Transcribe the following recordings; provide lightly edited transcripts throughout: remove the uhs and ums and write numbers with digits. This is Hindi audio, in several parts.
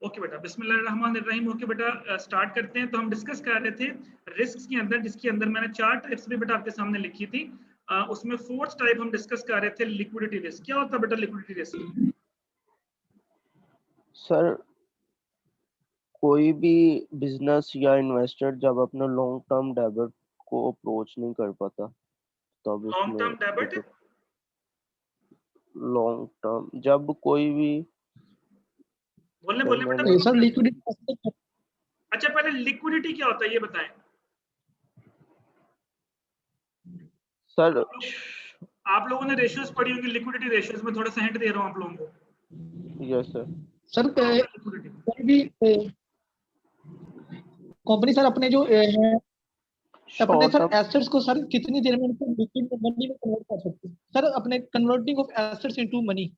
ओके बेटा, बिस्मिल्लाहिर्रहमानिर्रहीम। ओके बेटा, स्टार्ट करते हैं। तो हम डिस्कस कर रहे थे रिस्क के अंदर, जिसके अंदर मैंने 4 टाइप्स भी बेटा आपके सामने लिखी थी। उसमें 4th टाइप हम डिस्कस कर रहे थे लिक्विडिटी रिस्क। क्या होता है बेटा लिक्विडिटी रिस्क? सर कोई भी बिजनेस या इन्वेस्टर जब अपना लॉन्ग टर्म डेब्ट को अप्रोच नहीं कर पाता तब long term debit, long term जब कोई भी बोलने सर बोलने बेटा मैंने सर लिक्विडिटी। अच्छा, पहले लिक्विडिटी क्या होता है ये बताएं। सर आप लोगों ने रेशियोज पढ़ी होंगी, लिक्विडिटी रेशियोज में थोड़ा सा हिंट दे रहा हूं आप लोगों को। Yes sir. सर लिक्विडिटी कोई भी कंपनी सर अपने जो है अपने शॉर्ट सर टर्म एसेट्स को सर कितनी देर में उनको लिक्विड मनी में कन्वर्ट कर सकते हैं सर, अपने converting of assets into money.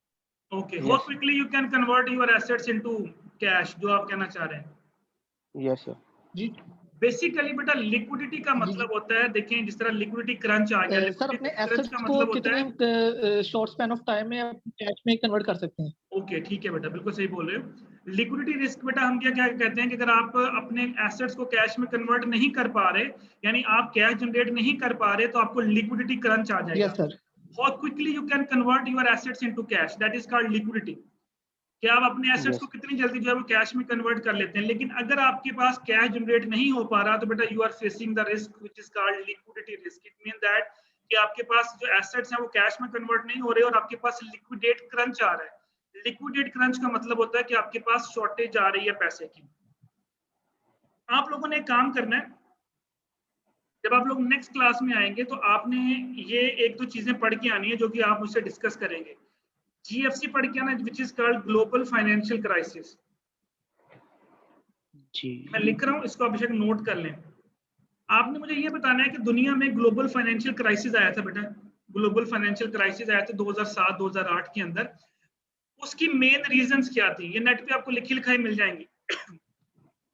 Okay, how yes quickly you can convert your assets into cash, जो आप कहना चाह रहे हैं। Yes sir. जी बेसिकली बेटा लिक्विडिटी का जी मतलब होता है, देखें जिस तरह लिक्विडिटी क्रंच आ गया, सर अपने लिक्विडिटी क्रंच का एसेट्स को मतलब होता है। कितने शॉर्ट स्पैन ऑफ टाइम में कैश में कन्वर्ट कर सकते हैं। ओके ठीक है बेटा, बिल्कुल सही बोल रहे हो। लिक्विडिटी रिस्क बेटा हम क्या क्या कहते हैं कि अगर आप अपने एसेट्स को कैश में कन्वर्ट नहीं कर पा रहे, यानी आप कैश जनरेट नहीं कर पा रहे, तो आपको लिक्विडिटी क्रंच आ जाएगा। Yes sir. How quickly you can convert your assets into cash, that is called liquidity. कि आप अपने एसेट्स को यस कितनी जल्दी जो है वो कैश में कन्वर्ट कर लेते हैं। लेकिन अगर आपके पास कैश जनरेट नहीं हो पा रहा, तो बेटा you are facing the risk which is called liquidity risk. It mean that कि आपके पास जो एसेट्स हैं वो कैश में कन्वर्ट नहीं हो रहे और आपके पास लिक्विडेट क्रंच आ रहा है। लिक्विडेट क्रंच का मतलब होता है कि आपके पास शॉर्टेज आ रही है पैसे की। आप लोगों ने एक काम करना है, जब आप लोग नेक्स्ट क्लास में आएंगे तो आपने ये एक दो चीजें पढ़ के आनी है जो कि आप मुझसे डिस्कस करेंगे। जीएफसी पढ़ के आना, which is called global financial crisis. जी। मैं लिख रहा हूं, इसको आप बेशक नोट कर लें। आपने मुझे ये बताना है कि दुनिया में ग्लोबल फाइनेंशियल क्राइसिस आया था बेटा, ग्लोबल फाइनेंशियल क्राइसिस आया था 2007-2008 के अंदर। उसकी मेन रीजंस क्या थी, ये नेट पे आपको लिखी लिखाई मिल जाएंगी।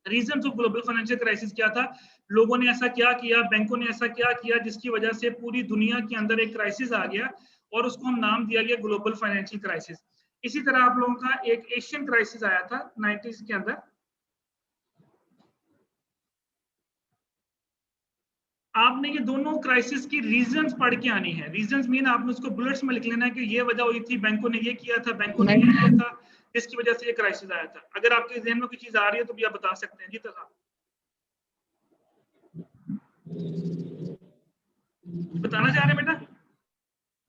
Reasons of global financial crisis क्या था, लोगों ने ऐसा क्या किया, बैंकों ने ऐसा क्या किया जिसकी वजह से पूरी दुनिया के अंदर एक क्राइसिस आ गया और उसको हम नाम दिया गया ग्लोबल फाइनेंशियल क्राइसिस। इसी तरह आप लोगों का एक एशियन क्राइसिस आया था 90s के अंदर। आपने ये दोनों क्राइसिस की रीजंस पढ़ के आनी है। रीजंस मीन आपने उसको बुलेट्स में लिख लेना है कि ये वजह हुई थी, बैंकों ने ये किया था, बैंकों ने ये किया था, जिसकी वजह से ये क्राइसिस आया था। अगर आपके ज़हन में कोई चीज आ रही है तो भी आप बता सकते हैं। जी तथा बताना चाह रहे हैं बेटा?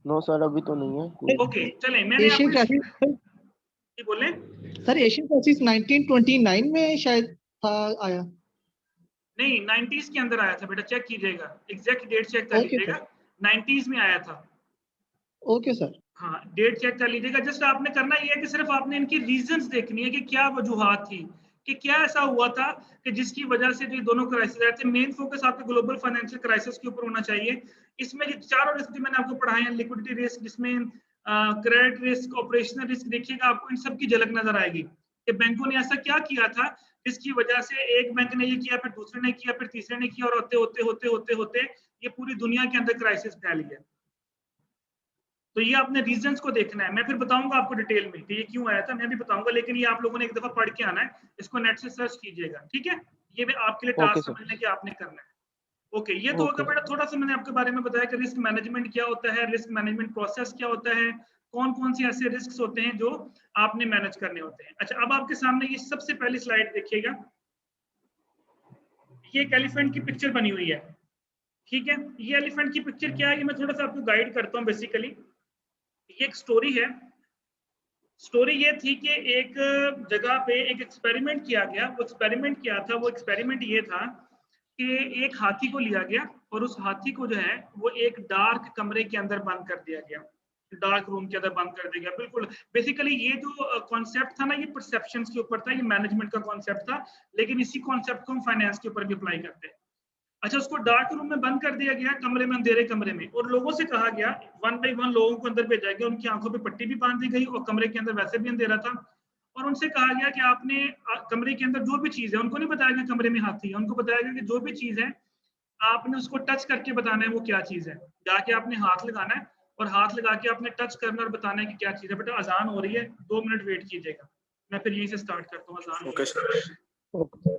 नो सर अभी तो नहीं है। ओके चलें, मैंने एशियन आपको क्राइसिस जी बोले सर, एशियन क्राइसिस 1929 में शायद था आया। नहीं, 90s के अंदर आया था बेटा, चेक कीजिएगा, एग्जैक्ट डेट चेक कर ओके लीजिएगा। सर। 90s में आया था। Okay sir. हाँ, डेट चेक कर लीजिएगा। जस्ट आपने करना ये है कि सिर्फ आपने इनकी रीजंस देखनी है कि क्या वजूहात थी, कि क्या ऐसा हुआ था कि जिसकी वजह से जो दोनों क्राइसिस आए थे। मेन फोकस आपके ग्लोबल फाइनेंशियल क्राइसिस के ऊपर होना चाहिए। इसमें जो चारों रिस्क जो मैंने आपको पढ़ाए हैं, लिक्विडिटी रिस्क, जिसमें क्रेडिट रिस्क, ऑपरेशनल रिस्क, देखिएगा आपको इन सब की झलक नजर आएगी कि बैंकों ने ऐसा क्या किया था जिसकी वजह से एक बैंक ने ये किया, फिर दूसरे ने किया, फिर तीसरे ने किया, और होते होते होते होते होते ये पूरी दुनिया के अंदर क्राइसिस फैल गया। तो ये आपने रीजंस को देखना है। मैं फिर बताऊंगा आपको डिटेल में कि ये क्यों आया था, मैं भी बताऊंगा, लेकिन ये आप लोगों ने एक दफा पढ़ के आना है। इसको नेट से सर्च कीजिएगा, ठीक है? ये भी आपके लिए ओके टास्क सर। समझने के आपने करना है। ओके, ये तो होगा ओके बेटा। थोड़ा सा मैंने आपके बारे में बताया कि रिस्क मैनेजमेंट क्या होता है, रिस्क मैनेजमेंट प्रोसेस क्या होता है, कौन कौन से ऐसे रिस्क होते हैं जो आपने मैनेज करने होते हैं। अच्छा, अब आपके सामने ये सबसे पहली स्लाइड देखिएगा। ये एक एलिफेंट की पिक्चर बनी हुई है, ठीक है? ये एलिफेंट की पिक्चर क्या है, ये मैं थोड़ा सा आपको गाइड करता हूँ। बेसिकली ये एक स्टोरी है। स्टोरी ये थी कि एक जगह पे एक एक्सपेरिमेंट किया गया। वो एक्सपेरिमेंट क्या था, वो एक्सपेरिमेंट ये था कि एक हाथी को लिया गया और उस हाथी को जो है वो एक डार्क कमरे के अंदर बंद कर दिया गया, डार्क रूम के अंदर बंद कर दिया गया। बिल्कुल बेसिकली ये जो कॉन्सेप्ट था ना, ये परसेप्शंस के ऊपर था, ये मैनेजमेंट का कॉन्सेप्ट था, लेकिन इसी कॉन्सेप्ट को हम फाइनेंस के ऊपर भी अप्लाई करते हैं। अच्छा, उसको डार्क रूम में बंद कर दिया गया, कमरे में, अंधेरे कमरे में, और लोगों से कहा गया, वन बाय वन लोगों को अंदर भेजा गया। उनकी आंखों पे पट्टी भी बांध दी गई और कमरे के अंदर वैसे भी अंधेरा था। और उनसे कहा गया कि आपने कमरे के अंदर जो भी चीज है, उनको नहीं बताया गया कमरे में हाथी है, उनको बताया गया कि जो भी चीज है आपने उसको टच करके बताना है वो क्या चीज है। जाके आपने हाथ लगाना है और हाथ लगा के आपने टच करना और बताना है कि क्या चीज है। बेटा अजान हो रही है, 2 मिनट वेट कीजिएगा। मैं फिर यहीं से स्टार्ट करता हूँ। अज़ान हो ओके गई। सर। ओके।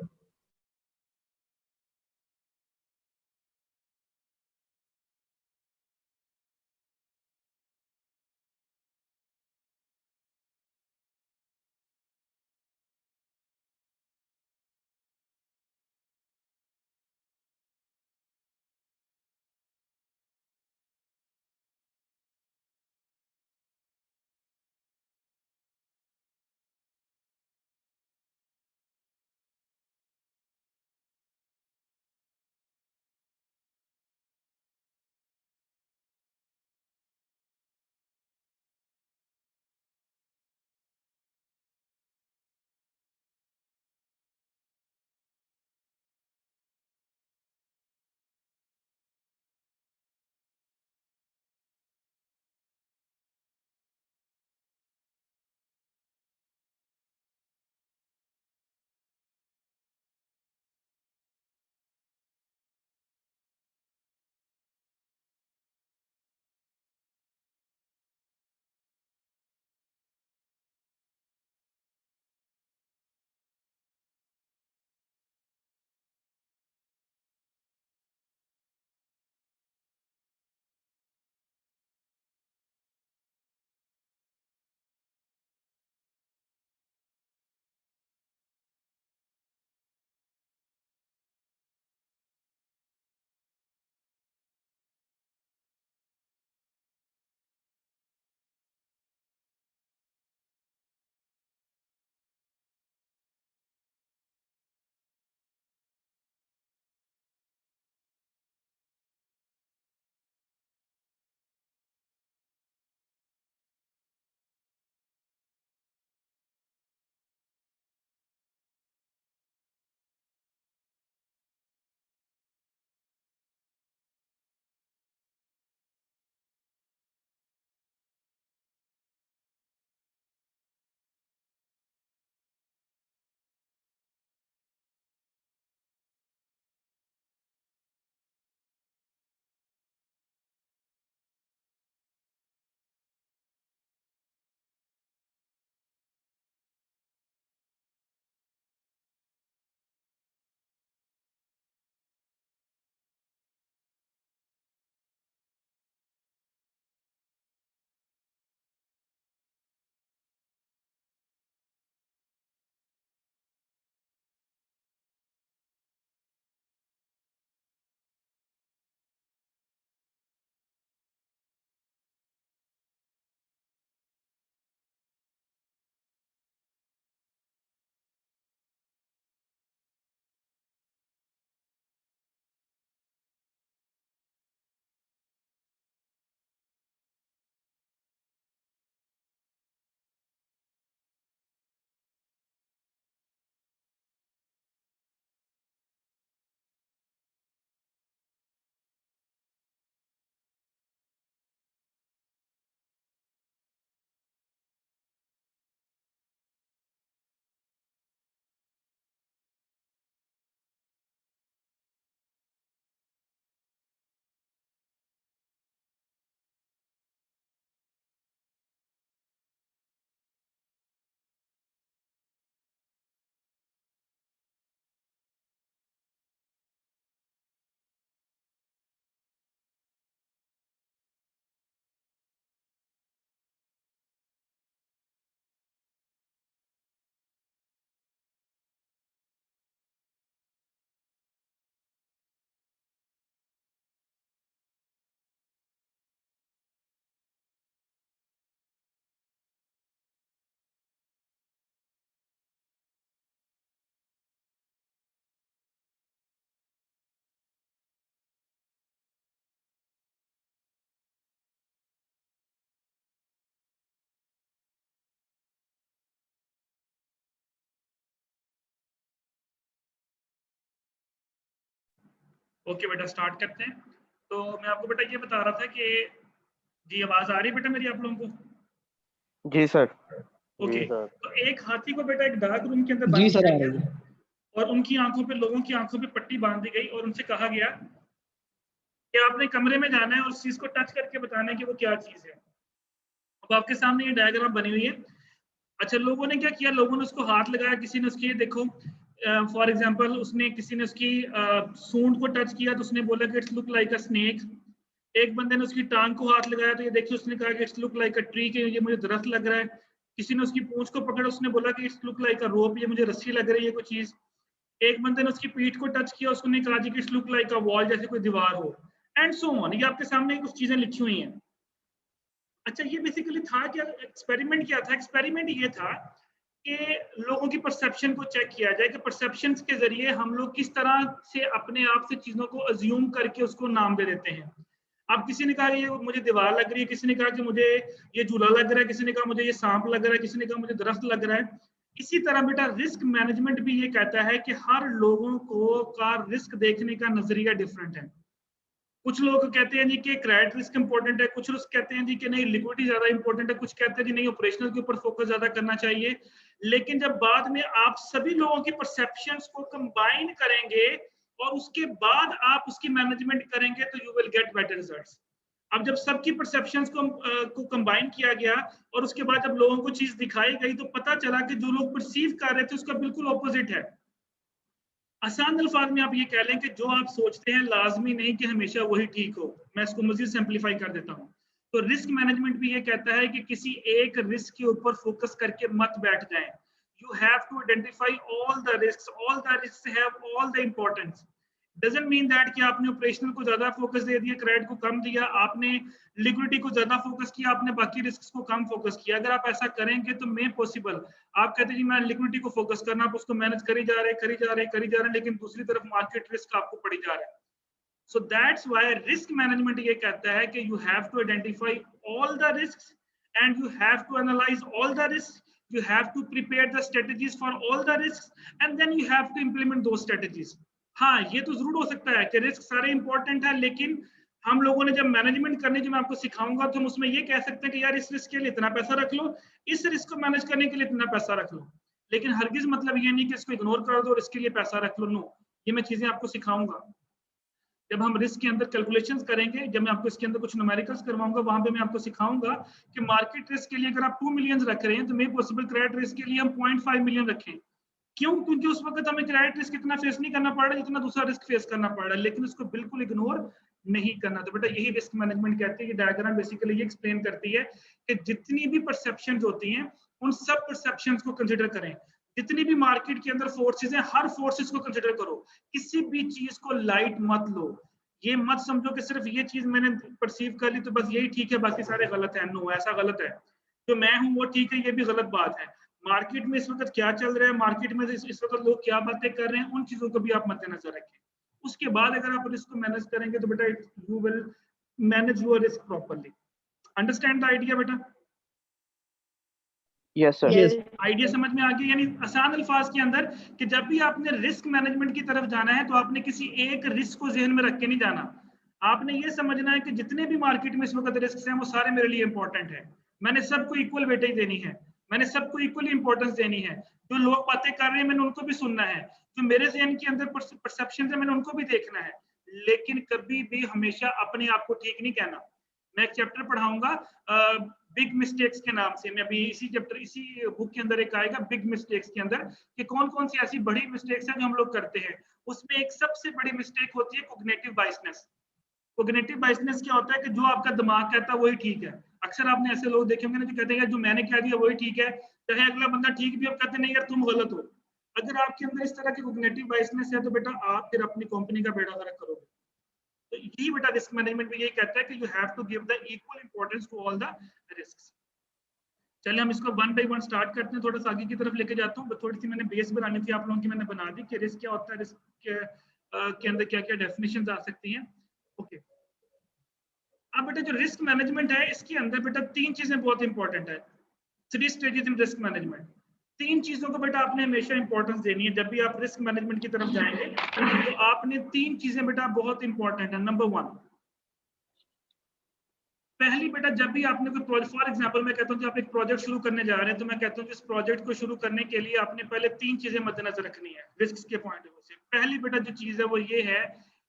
ओके बेटा स्टार्ट करते हैं। तो मैं आपको बेटा ये बता रहा था कि जी आवाज आ रही है बेटा मेरी आप लोगों को? जी सर। ओके, तो एक हाथी को बेटा एक डार्क रूम के अंदर जी बांध सर दिया आ रही गया है। और उनकी आंखों पे, लोगों की आंखों पे पट्टी बांध दी गई और उनसे कहा गया कि आपने कमरे में जाना है और उस चीज को टच करके बताना है कि वो क्या चीज है। अब आपके सामने ये डायग्राम बनी हुई है। अच्छा, लोगों ने क्या किया, लोगों ने उसको हाथ लगाया, किसी ने उसकी, देखो फॉर एग्जांपल उसने, किसी ने उसकी सूंड को टच किया तो उसने बोला कि it's look like a snake. एक बंदे ने उसकी टांग को हाथ लगाया तो ये देखिए उसने कहा कि it's look like a tree, के ये मुझे दरख्त लग रहा है। किसी ने उसकी पूंछ को पकड़ा, उसने बोला कि इट्स लुक लाइक अ रोप, ये मुझे रस्सी लग रही है कोई चीज। एक बंदे ने उसकी पीठ को टच किया, उसने कहा कि it's look like a wall, जैसे कोई दीवार हो, एंड सो ऑन। ये आपके सामने कुछ चीजें लिखी हुई हैं। अच्छा, ये बेसिकली था क्या, एक्सपेरिमेंट क्या था? एक्सपेरिमेंट ये था कि लोगों की परसेप्शन को चेक किया जाए कि परसेप्शन के जरिए हम लोग किस तरह से अपने आप से चीजों को अज्यूम करके उसको नाम दे देते हैं। अब किसी ने कहा ये मुझे दीवार लग रही है, किसी ने कहा कि मुझे ये झूला लग रहा है, किसी ने कहा मुझे ये सांप लग रहा है, किसी ने कहा मुझे दरख्त लग रहा है। इसी तरह बेटा रिस्क मैनेजमेंट भी ये कहता है कि हर लोगों को का रिस्क देखने का नजरिया डिफरेंट है। कुछ लोग कहते हैं जी कि क्रेडिट रिस्क इंपॉर्टेंट है, कुछ लोग कहते हैं जी कि नहीं लिक्विडिटी ज्यादा इंपॉर्टेंट है, कुछ कहते हैं जी नहीं ऑपरेशनल के ऊपर फोकस ज्यादा करना चाहिए। लेकिन जब बाद में आप सभी लोगों की परसेप्शंस को कंबाइन करेंगे और उसके बाद आप उसकी मैनेजमेंट करेंगे तो you will get better results. अब जब सबकी परसेप्शंस को कंबाइन किया गया और उसके बाद जब लोगों को चीज दिखाई गई तो पता चला कि जो लोग परसीव कर रहे थे उसका बिल्कुल ऑपोजिट है। आसान अल्फाज में आप ये कह लें कि जो आप सोचते हैं लाजमी नहीं कि हमेशा वही ठीक हो। मैं इसको मजीद सिंप्लीफाई कर देता हूँ। तो रिस्क मैनेजमेंट भी ये कहता है कि किसी एक रिस्क के ऊपर फोकस करके मत बैठ जाएं। You have to identify all the risks have all the importance. Doesn't mean that कि आपने ऑपरेशनल को ज्यादा फोकस दे दिया, क्रेडिट को कम दिया, आपने लिक्विडिटी को ज्यादा फोकस किया, आपने बाकी रिस्क को कम फोकस किया। अगर आप ऐसा करेंगे तो मे पॉसिबल, आप कहते हैं जी मैं लिक्विडिटी को फोकस करना, आप उसको मैनेज करी जा रहे हैं, लेकिन दूसरी तरफ मार्केट रिस्क आपको पड़ी जा रहा है। So that's why risk management ये कहता है कि you have to identify all the risks and you have to analyse all the risk, you have to prepare the strategies for all the risks and then you have to implement those strategies. हाँ, ये तो जरूर हो सकता है कि रिस्क सारे इंपॉर्टेंट है, लेकिन हम लोगों ने जब मैनेजमेंट करने जो मैं आपको सिखाऊंगा तो हम उसमें ये कह सकते हैं कि यार इस रिस्क के लिए इतना पैसा रख लो, इस रिस्क को मैनेज करने के लिए इतना पैसा रख लो। लेकिन हरगिज मतलब ये नहीं कि इसको इग्नोर कर दो और इसके लिए पैसा रख लो। नो, ये मैं चीजें आपको सिखाऊंगा। जब हम रिस्क के अंदर कैलकुलेशंस करेंगे, जब मैं आपको इसके अंदर कुछ न्यूमेरिकल्स करवाऊंगा, वहां पे मैं आपको सिखाऊंगा कि मार्केट रिस्क के लिए अगर आप 2 मिलियन रख रहे हैं तो मे पॉसिबल क्रेडिट रिस्क के लिए हम 0.5 मिलियन रखें। क्यों? क्योंकि उस वक्त हमें क्रेडिट रिस्क इतना फेस नहीं करना पड़ रहा जितना दूसरा रिस्क फेस करना पड़ रहा है, लेकिन उसको बिल्कुल इग्नोर नहीं करना। तो बेटा यही रिस्क मैनेजमेंट कहती है। ये डायग्राम बेसिकली ये एक्सप्लेन करती है कि जितनी भी परसेप्शंस होती हैं उन सब परसेप्शंस को कंसिडर करें। जितनी भी मार्केट के अंदर फोर्सेस हैं, हर फोर्सेस को कंसिडर करो। किसी भी चीज को लाइट मत लो। ये मत समझो कि सिर्फ ये चीज मैंने परसीव कर ली तो बस यही ठीक है, बाकी सारे गलत है। नो, ऐसा गलत है। जो मैं हूं वो ठीक है, ये भी गलत बात है। मार्केट में इस वक्त क्या चल रहा है, मार्केट में इस वक्त लोग क्या बातें कर रहे हैं, उन चीजों को भी आप मद्देनजर रखें। उसके बाद अगर आप रिस्क को मैनेज करेंगे तो बेटा you will manage your risk properly. Understand the idea बेटा? Yes sir. Yes. आइडिया समझ में आ गया? यानी आसान अल्फाज के अंदर कि जब भी आपने रिस्क मैनेजमेंट की तरफ जाना है तो आपने किसी एक रिस्क को जहन में रख के नहीं जाना। आपने ये समझना है कि जितने भी मार्केट में इस वक्त रिस्क हैं वो सारे मेरे लिए इंपॉर्टेंट है। मैंने सबको इक्वल वेटेज देनी है, मैंने सबको इक्वली इंपॉर्टेंस देनी है। जो लोग बातें कर रहे हैं मैंने उनको भी सुनना है, जो मेरे जहन के अंदर परसेप्शन है मैंने उनको भी देखना है। लेकिन कभी भी हमेशा अपने आप को ठीक नहीं कहना। मैं एक चैप्टर पढ़ाऊंगा बिग मिस्टेक्स के नाम से। मैं अभी इसी चैप्टर, इसी बुक के अंदर एक आएगा बिग मिस्टेक्स के अंदर कि कौन कौन सी ऐसी बड़ी मिस्टेक्स हैं जो हम लोग करते हैं। उसमें एक सबसे बड़ी मिस्टेक होती है कॉग्निटिव बायसनेस। कॉग्निटिव बायसनेस क्या होता है कि जो आपका दिमाग कहता है वही ठीक है। अक्सर आपने ऐसे लोग देखे होंगे ना जो कहते हैं जो मैंने कह दिया वही ठीक है, चाहे अगला बंदा ठीक भी हो कहते नहीं यार तुम गलत हो। अगर आपके अंदर इस तरह की कॉग्निटिव बायसनेस है तो बेटा आप फिर अपनी कंपनी का बेड़ा गर्क करोगे। तो यही बेटा रिस्क मैनेजमेंट में यही कहता है कि you have to give the equal importance to all the risks. चलिए हम इसको वन बाय वन स्टार्ट करते हैं, थोड़ा सा आगे की तरफ लेके जाता हूँ। थोड़ी सी मैंने बेस बनानी थी आप लोगों की, मैंने बना दी कि रिस्क क्या होता है, रिस्क के अंदर क्या क्या डेफिनेशंस आ सकती हैं। ओके, अब बेटा जो रिस्क मैनेजमेंट है इसके अंदर बेटा 3 चीजें बहुत इंपॉर्टेंट है। 3 स्टेजेस इन रिस्क मैनेजमेंट। 3 चीजों को बेटा आपने हमेशा इंपॉर्टेंस देनी है। जब भी आप रिस्क मैनेजमेंट की तरफ जाएंगे तो आपने 3 चीजें बेटा बहुत इंपॉर्टेंट है। नंबर 1, पहली बेटा जब भी आपने कोई प्रोजेक्ट, फॉर एग्जांपल मैं कहता हूं कि आप एक प्रोजेक्ट शुरू करने जा रहे हैं तो मैं कहता हूं कि इस प्रोजेक्ट को शुरू करने के लिए आपने पहले 3 चीजें मद्देनजर रखनी है रिस्क के पॉइंट ऑफ व्यू से। पहली बेटा जो चीज है वो ये है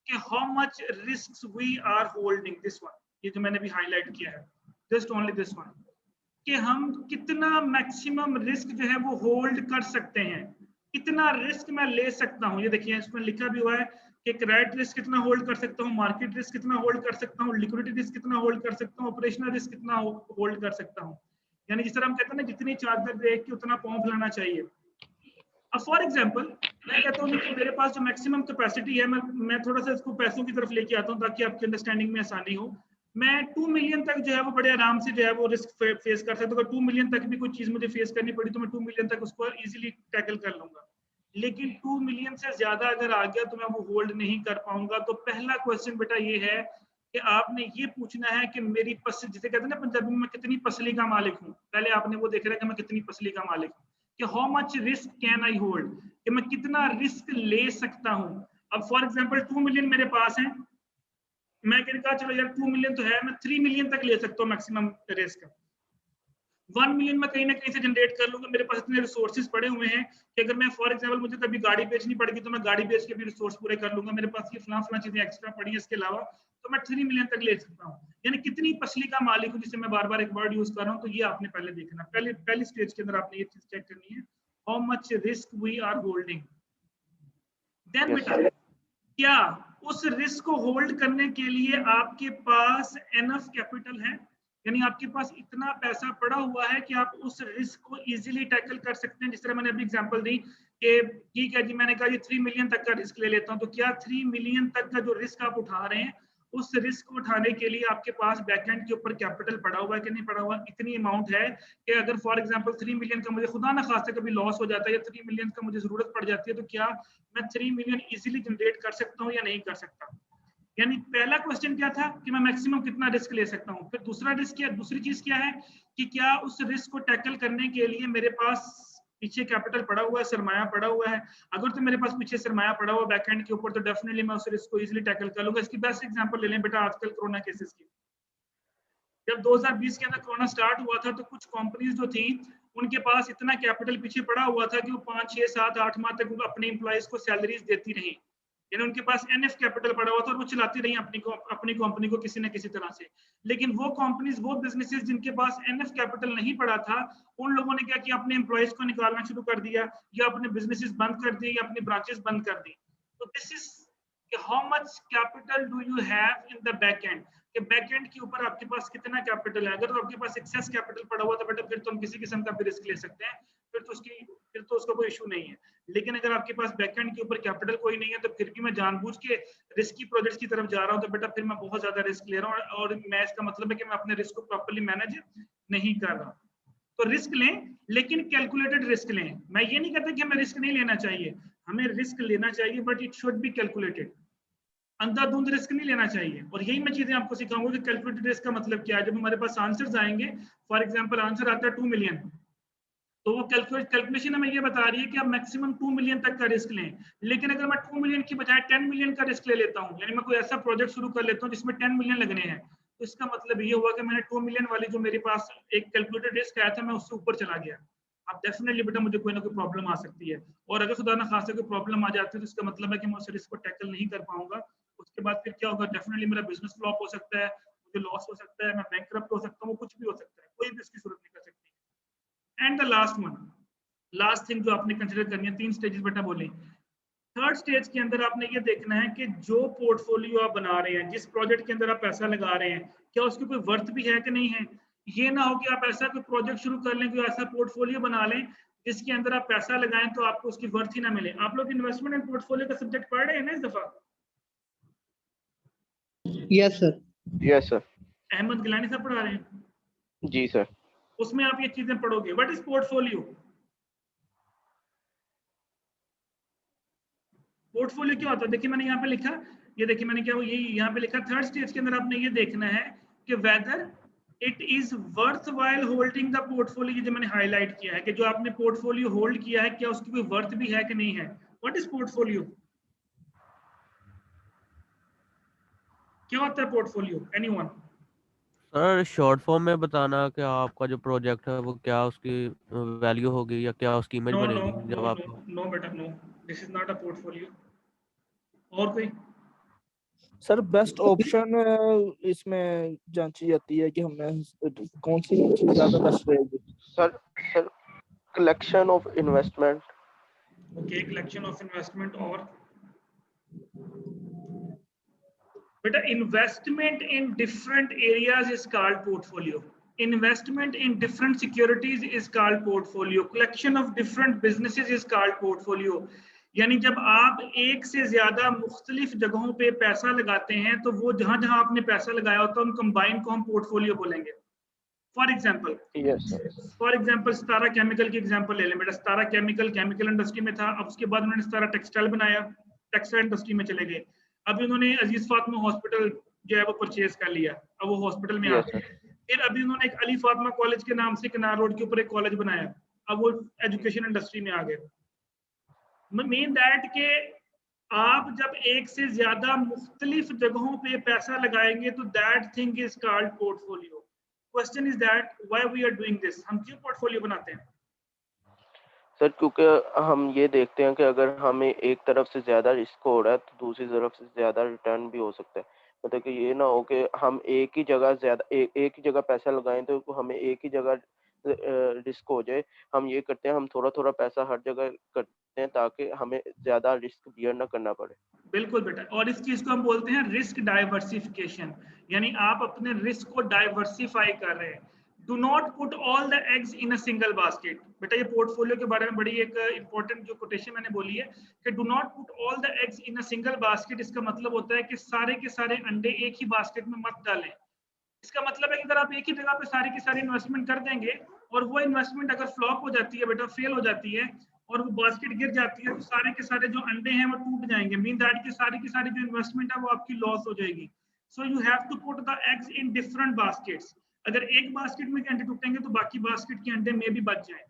कि how much risk we are holding. This one, ये जो मैंने भी हाईलाइट किया है, जस्ट ओनली दिस वन। कि हम कितना मैक्सिमम रिस्क जो है वो होल्ड कर सकते हैं, कितना रिस्क मैं ले सकता हूँ। ये देखिए इसमें लिखा भी हुआ है कि क्रेडिट रिस्क कितना होल्ड कर सकता हूँ, मार्केट रिस्क कितना होल्ड कर सकता हूँ, लिक्विडिटी रिस्क कितना होल्ड कर सकता हूँ, ऑपरेशनल रिस्क कितना होल्ड कर सकता हूँ। यानी जिस तरह हम कहते हैं ना, जितनी चादर देख के उतना पाँव फैलाना चाहिए। अब फॉर एग्जांपल मैं कहता हूँ कि मेरे पास जो मैक्सिमम कैपेसिटी है, मैं थोड़ा सा इसको पैसों की तरफ लेके आता हूँ ताकि आपकी अंडरस्टैंडिंग में आसानी हो। मैं 2 मिलियन तक जो है वो बड़े आराम से जो है वो रिस्क फेस कर सकता हूँ। अगर 2 मिलियन तक भी कोई चीज मुझे फेस करनी पड़ी तो मैं 2 मिलियन तक उसको इजीली टैकल कर लूंगा। लेकिन 2 मिलियन से ज्यादा अगर आ गया तो मैं वो होल्ड नहीं कर पाऊंगा। तो पहला क्वेश्चन बेटा ये है कि आपने ये पूछना है कि मेरी पसली, जिसे कहते हैं ना पंजाबी में, मैं कितनी पसली का मालिक हूँ। पहले आपने वो देख रहा है कि मैं कितनी पसली का मालिक हूँ, कि how much risk can I hold, कि मैं कितना रिस्क ले सकता हूँ। अब फॉर एग्जांपल 2 मिलियन मेरे पास है, मैं कहा चलो यार 2 मिलियन तो है, मैं 3 मिलियन तक ले सकता हूँ मैक्सिमम रिस्क। 1 मिलियन में कहीं ना कहीं से जनरेट कर लूंगा। मेरे पास इतने रिसोर्सेज पड़े हुए हैं कि अगर मैं फॉर एग्जांपल मुझे कभी गाड़ी बेचनी पड़ेगी तो मैं गाड़ी बेच के भी रिसोर्स पूरे कर लूंगा। मेरे पास ये फलां चीजें एक्स्ट्रा पड़ी है, इसके अलावा तो मैं 3 मिलियन तक ले सकता हूँ। यानी कितनी पसली का मालिक हूँ, जिसे मैं बार बार एक वर्ड यूज कर रहा हूँ। तो ये आपने पहले देखना, पहली स्टेज के अंदर आपने ये चीज चेक करनी है, how much risk we are holding. Then बेटा, क्या उस रिस्क को होल्ड करने के लिए आपके पास एनफ कैपिटल है, यानी आपके पास इतना पैसा पड़ा हुआ है कि आप उस रिस्क को इजीली टैकल कर सकते हैं। जिस तरह मैंने अभी एग्जांपल दी कि ठीक है जी, मैंने कहा ये 3 मिलियन तक का रिस्क ले लेता हूं, तो क्या 3 मिलियन तक का जो रिस्क आप उठा रहे हैं, उस रिस्क को उठाने के लिए आपके पास बैकएंड के ऊपर कैपिटल पड़ा हुआ है कि नहीं पड़ा हुआ। इतनी अमाउंट है कि अगर फॉर एग्जांपल 3 मिलियन का मुझे खुदा ना खास्ता कभी लॉस हो जाता है या 3 मिलियन का मुझे जरूरत पड़ जाती है, तो क्या मैं 3 मिलियन इजीली जनरेट कर सकता हूं या नहीं कर सकता। यानी पहला क्वेश्चन क्या था कि मैं मैक्सिमम कितना रिस्क ले सकता हूं। फिर दूसरा रिस्क क्या, दूसरी चीज क्या है कि क्या उस रिस्क को टैकल करने के लिए मेरे पास पीछे कैपिटल पड़ा हुआ है, सरमाया पड़ा हुआ है। अगर तो मेरे पास पीछे सरमाया पड़ा हुआ बैकएंड के ऊपर, तो डेफिनेटली मैं उस रिस्क को इजीली टैकल कर लूंगा। इसकी बेस्ट एग्जांपल ले लें बेटा आजकल कोरोना केसेस की। जब 2020 के अंदर कोरोना स्टार्ट हुआ था तो कुछ कंपनीज जो थी उनके पास इतना कैपिटल पीछे पड़ा हुआ था कि वो 5, 6, 7, 8 माह तक अपने एम्प्लॉइज को सैलरीज देती रही। यानी उनके पास एनएफ कैपिटल पड़ा हुआ था और वो चलाती रही अपनी कंपनी को किसी न किसी तरह से। लेकिन वो कंपनीज, वो बिजनेसेस जिनके पास एनएफ कैपिटल नहीं पड़ा था, उन लोगों ने क्या किया, अपने एम्प्लॉइज को निकालना शुरू कर दिया या अपने बिजनेसेस बंद कर दिए या अपनी ब्रांचेस बंद कर दी। तो this is how much capital do you have in the back and, कि बैकएंड के ऊपर आपके पास कितना कैपिटल है। अगर तो आपके पास एक्सेस कैपिटल पड़ा हुआ तो बेटा फिर तो हम किसी किस्म का भी रिस्क ले सकते हैं, फिर तो उसका कोई इशू नहीं है। लेकिन अगर आपके पास बैकएंड के ऊपर कैपिटल कोई नहीं है तो फिर भी मैं जानबूझ के रिस्की प्रोजेक्ट्स की तरफ जा रहा हूं, तो बेटा फिर मैं बहुत ज्यादा रिस्क ले रहा हूं और मैं इसका मतलब है कि मैं अपने रिस्क को प्रॉपर्ली मैनेज नहीं कर रहा। तो रिस्क लें, लेकिन कैलकुलेटेड रिस्क लें। मैं ये नहीं कहता कि हमें रिस्क नहीं लेना चाहिए, हमें रिस्क लेना चाहिए, but it should be calculated. अंधाधुंध रिस्क नहीं लेना चाहिए। और यही मैं चीजें आपको सिखाऊंगा कि कैलकुलेटेड रिस्क का मतलब क्या है। जब हमारे पास आंसर्स आएंगे, फॉर एग्जांपल आंसर आता है 2 मिलियन, तो वो कैलकुलेशन हमें ये बता रही है कि आप मैक्सिमम 2 मिलियन तक का रिस्क लें। लेकिन अगर मैं 2 मिलियन की बजाय 10 मिलियन का रिस्क ले लेता हूं, यानी मैं कोई ऐसा प्रोजेक्ट शुरू कर लेता हूं जिसमें 10 मिलियन लगने हैं, तो इसका मतलब ये हुआ कि मैंने 2 मिलियन वाली जो मेरे पास एक कैलकुलेटेड रिस्क आया था, मैं उससे ऊपर चला गया। अब डेफिनेटली बेटा मुझे कोई ना कोई प्रॉब्लम आ सकती है, और अगर खुदा ना खास्ता कोई प्रॉब्लम आ जाती है तो इसका मतलब है कि मैं उस रिस्क को टैकल नहीं कर पाऊंगा। उसके बाद फिर क्या होगा, डेफिनेटली मेरा बिजनेस फ्लॉप हो सकता है, मुझे लॉस हो सकता है, मैं बैंकरप्ट हो सकता हूँ, कुछ भी हो सकता है, कोई भी इसकी सूरत नहीं कर सकती। And the last one, last thing जो आपने कंसीडर करनी है, 3 स्टेजेस बेटा बोले। थर्ड स्टेज के अंदर आपने ये देखना है कि जो पोर्टफोलियो आप बना रहे हैं, जिस प्रोजेक्ट के अंदर आप पैसा लगा रहे हैं, क्या उसकी कोई वर्थ भी है कि नहीं है। ये ना हो कि आप ऐसा कोई प्रोजेक्ट शुरू कर लें, कोई ऐसा पोर्टफोलियो बना लें जिसके अंदर आप पैसा लगाएं तो आपको उसकी वर्थ ही ना मिले। आप लोग इन्वेस्टमेंट एंड पोर्टफोलियो का सब्जेक्ट पढ़ रहे हैं ना इस दफा? Yes sir. Yes sir. Ahmad Gilani साहब पढ़ा रहे हैं? जी सर। उसमें आप ये चीजें पढ़ोगे। What is portfolio? पोर्टफोलियो क्या होता है? देखिए मैंने यहाँ पे लिखा, ये देखिए मैंने क्या, ये यहाँ पे लिखा, थर्ड स्टेज के अंदर आपने ये देखना है कि whether it is worth while holding the portfolio. जो मैंने हाईलाइट किया है कि जो आपने पोर्टफोलियो होल्ड किया है, क्या उसकी कोई वर्थ भी है कि नहीं है। What is portfolio? क्या होता है portfolio? Anyone? Sir short form में बताना कि आपका जो प्रोजेक्ट है वो क्या उसकी वैल्यू होगी या क्या उसकी इमेज नो नो बनेगी जब नो आप। नो नो बेटा no, this is not a portfolio. और कोई? सर बेस्ट ऑप्शन इसमें जांची जाती है कि हमें कौन सी चीज ज्यादा बेस्ट रहेगी? Sir collection of investment. Okay, collection of investment. और बेटा investment in different areas is called portfolio. Investment in different securities is called portfolio. Collection of different businesses is called portfolio. यानी जब आप एक से ज्यादा मुख्तलिफ जगहों पे पैसा लगाते हैं तो वो जहां जहां आपने पैसा लगाया होता है उन कंबाइन को हम पोर्टफोलियो बोलेंगे। फॉर एग्जाम्पल सितारा केमिकल की एग्जाम्पल ले लें बेटा। सितारा केमिकल इंडस्ट्री में था, अब उसके बाद उन्होंने सितारा टेक्सटाइल बनाया, टेक्सटाइल इंडस्ट्री में चले गए। अभी उन्होंने अजीज फातिमा हॉस्पिटल जो है वो परचेज कर लिया, अब वो हॉस्पिटल में आ गए। फिर अभी उन्होंने एक अली फातिमा कॉलेज के नाम से किनार रोड के ऊपर एक कॉलेज बनाया, अब वो एजुकेशन इंडस्ट्री में आ गए। मीन दैट के आप जब एक से ज्यादा मुख्तलिफ जगहों पे पैसा लगाएंगे तो that thing is called portfolio. Question is that why we are doing this. हम क्यों पोर्टफोलियो बनाते हैं? सर क्योंकि हम ये देखते हैं कि अगर हमें एक तरफ से ज्यादा रिस्क हो रहा है तो दूसरी तरफ से ज्यादा रिटर्न भी हो सकता है। मतलब कि ये ना हो कि हम एक ही जगह पैसा लगाएं तो हमें एक ही जगह रिस्क हो जाए। हम ये करते हैं, हम थोड़ा थोड़ा पैसा हर जगह करते हैं ताकि हमें ज्यादा रिस्क बियर ना करना पड़े। बिल्कुल बेटा, और इस चीज को हम बोलते हैं रिस्क डाइवर्सिफिकेशन, यानी आप अपने रिस्क को डाइवर्सिफाई कर रहे हैं। Do not put all the eggs in a single basket. बेटा ये पोर्टफोलियो के बारे में बड़ी एक इंपॉर्टेंट जो कोटेशन मैंने बोली है कि do not put all the eggs in a single basket. इसका मतलब होता है कि सारे के सारे अंडे एक ही बास्केट में मत डालें। इसका मतलब है कि अगर आप एक ही जगह पे सारी की सारी इन्वेस्टमेंट कर देंगे और वो इन्वेस्टमेंट अगर फ्लॉप हो जाती है बेटा, फेल हो जाती है और वो बास्केट गिर जाती है तो सारे के सारे जो अंडे हैं वो टूट जाएंगे। मीन दैट की सारी जो इन्वेस्टमेंट है वो आपकी लॉस हो जाएगी। So you have to put the eggs in different baskets. अगर एक बास्केट में अंडे टूटेंगे तो बाकी बास्केट के अंडे में भी बच जाए।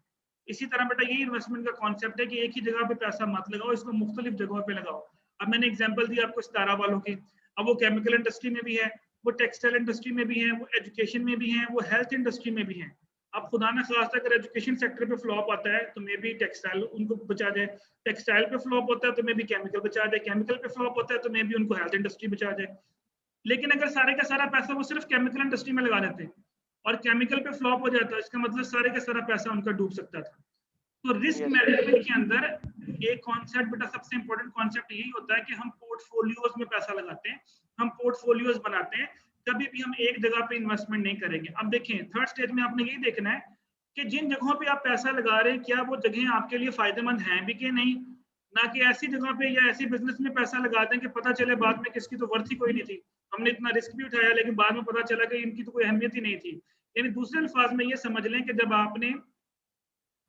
इसी तरह बेटा यही इन्वेस्टमेंट का कॉन्सेप्ट है कि एक ही जगह पे पैसा मत लगाओ, इसको मुख्तलिफ जगहों पे लगाओ। अब मैंने एग्जांपल दी आपको सितारा वालों की, अब वो केमिकल इंडस्ट्री में भी है, वो टेक्सटाइल इंडस्ट्री में भी है, वो एजुकेशन में भी है, वो हेल्थ इंडस्ट्री में भी है। अब खुदा ना खास्ता अगर एजुकेशन सेक्टर पे फ्लॉप आता है तो मे भी टेक्सटाइल उनको बचा जाए, टेक्सटाइल पे फ्लॉप होता है तो मे भी केमिकल बचा जाए, केमिकल पे फ्लॉप होता है तो मे भी उनको हेल्थ इंडस्ट्री बचा जाए। लेकिन अगर सारे का सारा पैसा वो सिर्फ केमिकल इंडस्ट्री में लगा देते हैं और केमिकल पे फ्लॉप हो जाता है, इसका मतलब सारे का सारा पैसा उनका डूब सकता था। तो रिस्क मैनेजमेंट के अंदर एक कॉन्सेप्ट बेटा, सबसे इंपॉर्टेंट कॉन्सेप्ट यही होता है कि हम पोर्टफोलियोज में पैसा लगाते हैं, हम पोर्टफोलियोज बनाते हैं, कभी भी हम एक जगह पे इन्वेस्टमेंट नहीं करेंगे। अब देखें थर्ड स्टेज में आपने यही देखना है कि जिन जगहों पे आप पैसा लगा रहे हैं क्या वो जगह आपके लिए फायदेमंद हैं भी कि नहीं, ना कि ऐसी जगह पे या ऐसी बिजनेस में पैसा लगा दें कि पता चले बाद में किसकी तो वर्थ ही कोई नहीं थी, हमने इतना रिस्क भी उठाया लेकिन बाद में पता चला कि इनकी तो कोई अहमियत ही नहीं थी। यानी दूसरे अल्फाज में ये समझ लें कि जब आपने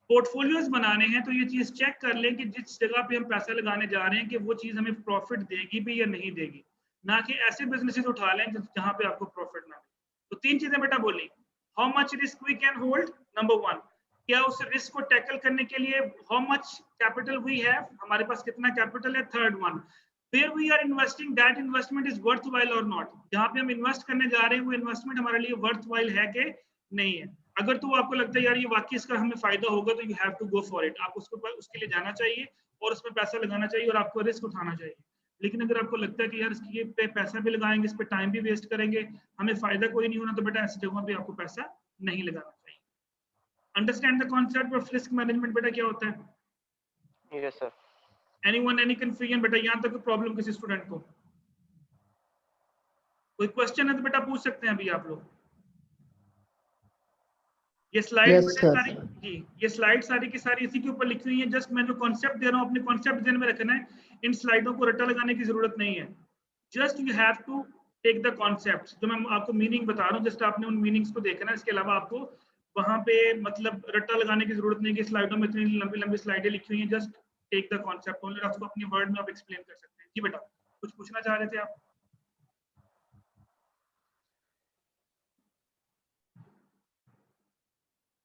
पोर्टफोलियोज बनाने हैं तो ये चीज चेक कर लें कि जिस जगह पे हम पैसा लगाने जा रहे हैं कि वो चीज हमें प्रॉफिट देगी भी या नहीं देगी, ना कि ऐसे बिजनेसेस उठा लें जहां पे आपको प्रॉफिट ना मिले। तो तीन चीजें बेटा बोली, how much risk we can hold, number one, क्या उस रिस्क को टैकल करने के लिए how much capital we have, हमारे पास कितना कैपिटल है, third one, where we are investing that investment is worthwhile और नॉट, जहां पे हम इन्वेस्ट करने जा रहे हैं वो इन्वेस्टमेंट हमारे लिए वर्थवाइल है कि नहीं है। अगर तो आपको लगता है यार ये वाकई इसका हमें फायदा होगा तो you have to go for it, आप उसको उसके लिए जाना चाहिए और उसमें पैसा लगाना चाहिए और आपको रिस्क उठाना चाहिए। लेकिन अगर आपको लगता है कि यार इसकी पे पैसा भी लगाएंगे, इस पे टाइम भी वेस्ट करेंगे, हमें फायदा कोई नहीं होना, तो बेटा ऐसी जगहों पे आपको पैसा नहीं लगाना चाहिए। Understand the concept of risk management बेटा क्या होता है? Yes sir. Anyone any confusion बेटा, यहाँ तक प्रॉब्लम किसी स्टूडेंट को? कोई क्वेश्चन है तो बेटा पूछ सकते हैं अभी आप लोग। ये स्लाइड सारी जी, ये स्लाइड सारी की सारी इसी के ऊपर लिखी हुई है। जस्ट मैं जो कॉन्सेप्ट दे रहा हूँ अपने कॉन्सेप्ट ध्यान में रखना है, इन स्लाइडों को रट्टा लगाने की जरूरत नहीं है। Just you have to take the concept, जो मैं आपको मीनिंग बता रहा हूँ जस्ट आपने उन मीनिंग्स को देखना है। इसके अलावा आपको वहां पे मतलब रट्टा लगाने की जरूरत नहीं कि स्लाइडों में इतनी लंबी लंबी स्लाइडें लिखी हुई हैं। Just take the concept only, आपको अपनी वर्ड में आप एक्सप्लेन कर सकते हैं। जी बेटा कुछ पूछना चाह रहे थे आप?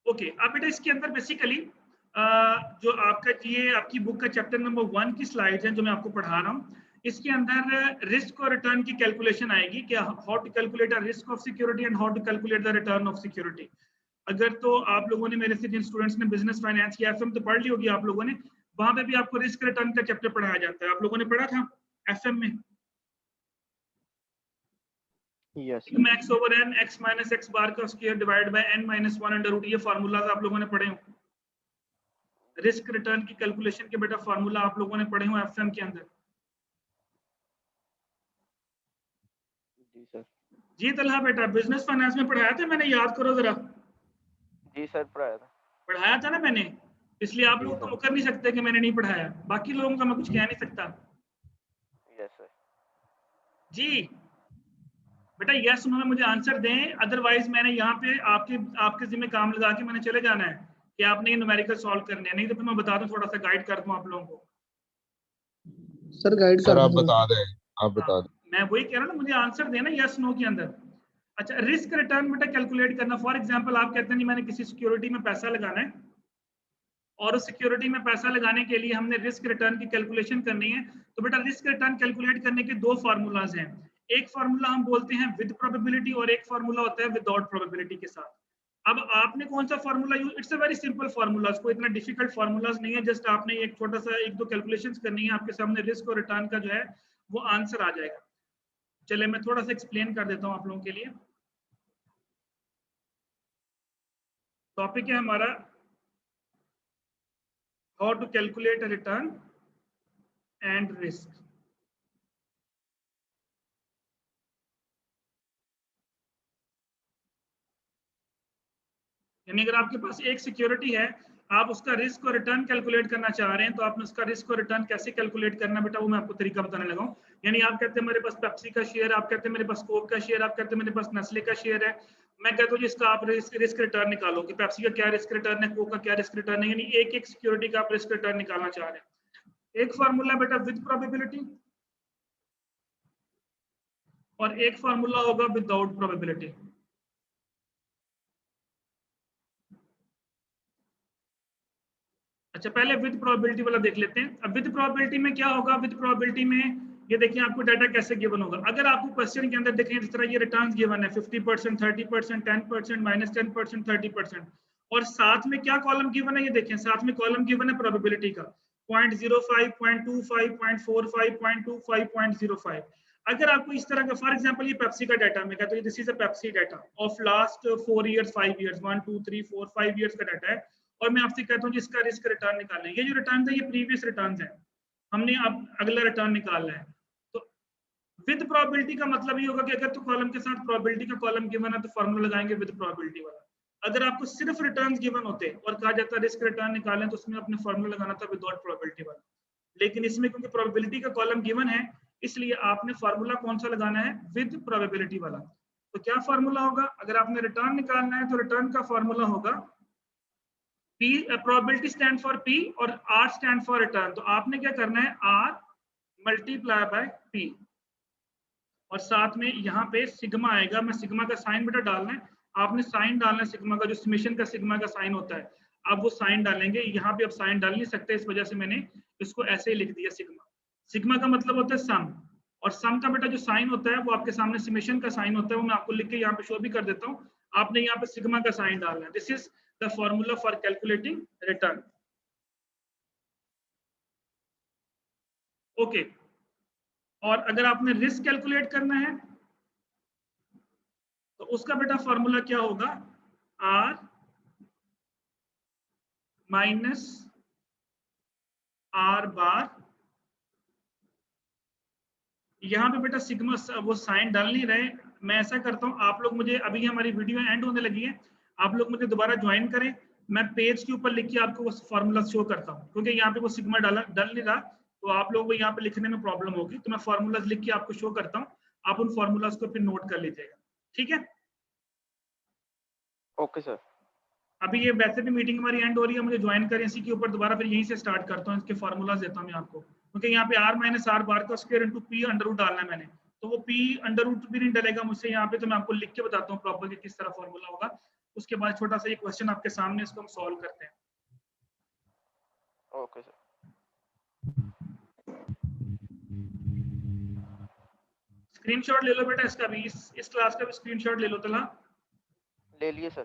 ओके अब बेटा इसके अंदर बेसिकली जो आपका ये आपकी बुक का चैप्टर नंबर 1 की स्लाइड्स हैं जो मैं आपको पढ़ा रहा हूँ, इसके अंदर रिस्क और रिटर्न की कैलकुलेशन आएगी कि how to calculate a risk of security and how to calculate the return of security. अगर तो आप लोगों ने मेरे से जिन स्टूडेंट्स ने बिजनेस फाइनेंस की एफएम तो पढ़ ली होगी आप लोगों ने, वहां पे भी आपको रिस्क रिटर्न का चैप्टर पढ़ाया जाता है। आप लोगों ने पढ़ा था एफएम में? Yes sigma x over n x minus x bar का square divide by n minus 1 under root, ये फार्मूलाज आप लोगों ने पढ़े हो। रिस्क रिटर्न की कैलकुलेशन के बेटा फार्मूला आप लोगों ने पढ़े हो एफएम के अंदर। जी सर। जी तलहा बेटा, बिजनेस फाइनेंस में पढ़ाया था मैंने, याद करो जरा। जी सर पढ़ाया था ना मैंने, इसलिए आप जी लोग तो सर। मुकर नहीं सकते कि मैंने नहीं पढ़ाया। बाकी लोगों का मैं कुछ कह नहीं सकता। Yes sir. जी बेटा यस नो में मुझे आंसर दें, अदरवाइज मैंने यहाँ पे आपके जिम्मे काम लगा के मैंने चले जाना है कि आपने ये न्यूमेरिकल सॉल्व करने हैं, नहीं तो फिर मैं बता दूं, थोड़ा सा गाइड कर दूं आप लोगों को। सर गाइड सर कर आप दो। बता दें, आप बता दें। मैं वही कह रहा हूँ ना, मुझे आंसर देना यस नो के अंदर। अच्छा, रिस्क रिटर्न बेटा कैलकुलेट करना। फॉर एग्जांपल आप कहते हैं जी मैंने किसी सिक्योरिटी में पैसा लगाना है, और उस सिक्योरिटी में पैसा लगाने के लिए हमने रिस्क रिटर्न की कैलकुलेशन करनी है। तो बेटा रिस्क रिटर्न कैलकुलेट करने के दो फार्मूलाज हैं। एक फार्मूला हम बोलते हैं विद प्रोबेबिलिटी, और एक फार्मूला होता है विदाउट प्रोबेबिलिटी के साथ। अब आपने कौन सा formula use, it's a very simple formula, कोई इतना डिफिकल्ट फार्मूलाज नहीं है। जस्ट आपने एक छोटा सा एक दो कैलकुलेशंस करनी है, आपके सामने रिस्क और रिटर्न का जो है वो आंसर आ जाएगा। चलिए मैं थोड़ा सा एक्सप्लेन कर देता हूं आप लोगों के लिए। टॉपिक है हमारा how to calculate a return and risk. यानी अगर आपके पास एक सिक्योरिटी है, आप उसका रिस्क और रिटर्न कैलकुलेट करना चाह रहे हैं, तो आपने उसका रिस्क और रिटर्न कैसे कैलकुलेट करना बेटा, वो मैं आपको तरीका बताने लगा हूं। यानी आप कहते हैं मेरे पास पेप्सी का शेयर, आप कहते हैं मेरे पास कोक का शेयर, आप कहते हैं मेरे पास नेस्ले का शेयर है। मैं कहता हूँ जिसका आप रिस्क रिटर्न निकालो कि पेप्सी का क्या रिस्क रिटर्न है, कोक का क्या रिस्क रिटर्न है। यानी एक एक सिक्योरिटी का आप रिस्क रिटर्न निकालना चाह रहे हैं। एक फार्मूला बेटा विद प्रोबेबिलिटी, और एक फार्मूला होगा विदाउट प्रोबेबिलिटी। अच्छा, पहले विद प्रोबेबिलिटी वाला देख लेते हैं। अब विद प्रोबेबिलिटी में क्या होगा, विद प्रोबेबिलिटी में ये देखिए आपको डाटा कैसे गिवन होगा। अगर आपको क्वेश्चन के अंदर देखें जिस तरह ये रिटर्न्स गिवन है 50%, 30%, 10%, -10%, 30%, और साथ में क्या कॉलम गिवन है, ये देखें साथ में कॉलम गिवन है प्रोबेबिलिटी का 0.05, 0.25, 0.45, 0.25, 0.05। अगर आपको इस तरह का, फॉर एग्जांपल ये पेप्सी का डाटा मैं कहता हूँ this is a Pepsi data of last 4 years 5 years 1 2 3 4 5 years का डाटा है, और मैं आपसे कहता हूँ जिसका रिस्क रिटर्न निकालना है। ये जो रिटर्न है ये प्रीवियस रिटर्न है, हमने अब अगला रिटर्न निकालना है। तो विद प्रोबेबिलिटी का मतलब ये होगा कि अगर तो कॉलम के साथ प्रोबेबिलिटी का कॉलम गिवन है तो फॉर्मूला लगाएंगे विद प्रोबेबिलिटी वाला। अगर आपको सिर्फ रिटर्न्स गिवन होते और कहा जाता रिस्क रिटर्न निकालें, तो उसमें अपने फॉर्मूला लगाना था विदाउट प्रोबेबिलिटी वाला। लेकिन इसमें क्योंकि प्रोबेबिलिटी का कॉलम गिवन है, इसलिए आपने फॉर्मूला कौन सा लगाना है, विद प्रोबेबिलिटी वाला। तो क्या फॉर्मूला होगा, अगर आपने रिटर्न निकालना है तो रिटर्न का फॉर्मूला होगा P, probability stand for P और R स्टैंड फॉर रिटर्न। तो आपने क्या करना है, R मल्टीप्लाई बाय P, और साथ में यहाँ पे सिग्मा आएगा। मैं सिग्मा का साइन बेटा डालना है, आपने साइन डालना है सिग्मा का, जो समेशन का सिग्मा का साइन होता है, आप वो साइन डालेंगे। यहाँ पे आप साइन डाल नहीं सकते, इस वजह से मैंने इसको ऐसे ही लिख दिया सिग्मा। सिग्मा का मतलब होता है सम, और सम का बेटा जो साइन होता है वो आपके सामने समेशन का साइन होता है, वो मैं आपको लिख के यहाँ पे शो भी कर देता हूँ। आपने यहाँ पे सिग्मा का साइन डालना है। This is the formula for calculating return. Okay, और अगर आपने रिस्क कैलकुलेट करना है तो उसका बेटा फॉर्मूला क्या होगा, R माइनस R बार। यहाँ पे बेटा सिग्मा वो साइन डाल नहीं रहे, मैं ऐसा करता हूँ, आप लोग मुझे, अभी हमारी वीडियो एंड होने लगी है, आप लोग मुझे दोबारा ज्वाइन करें, मैं पेज के ऊपर लिख के आपको वो फॉर्मूला शो करता हूँ, क्योंकि यहाँ पे वो सिग्मा डल नहीं रहा, तो आप लोगों को यहाँ पे लिखने में प्रॉब्लम होगी। तो मैं फॉर्मूलाज लिख के आपको शो करता हूँ, आप उन फॉर्मूलाज को फिर नोट कर लीजिएगा, ठीक है। Okay sir. अभी ये वैसे भी मीटिंग हमारी एंड हो रही है, मुझे ज्वाइन करें इसी के ऊपर दोबारा, फिर यहीं से स्टार्ट करता हूँ, इसके फार्मूलाज देता हूँ मैं आपको, क्योंकि यहाँ पे R माइनस R बार का square into P under root डालना है मैंने, तो वो P अंडर रूट भी नहीं डलेगा मुझसे यहाँ पे, तो मैं आपको लिख के बताता हूँ प्रॉपर कि किस तरह फॉर्मूला होगा। उसके बाद छोटा सा ये क्वेश्चन आपके सामने, इसको हम सॉल्व करते हैं। Okay sir. स्क्रीनशॉट ले लो बेटा इसका भी, इस क्लास का भी स्क्रीनशॉट ले लो। तला ले लिए सर।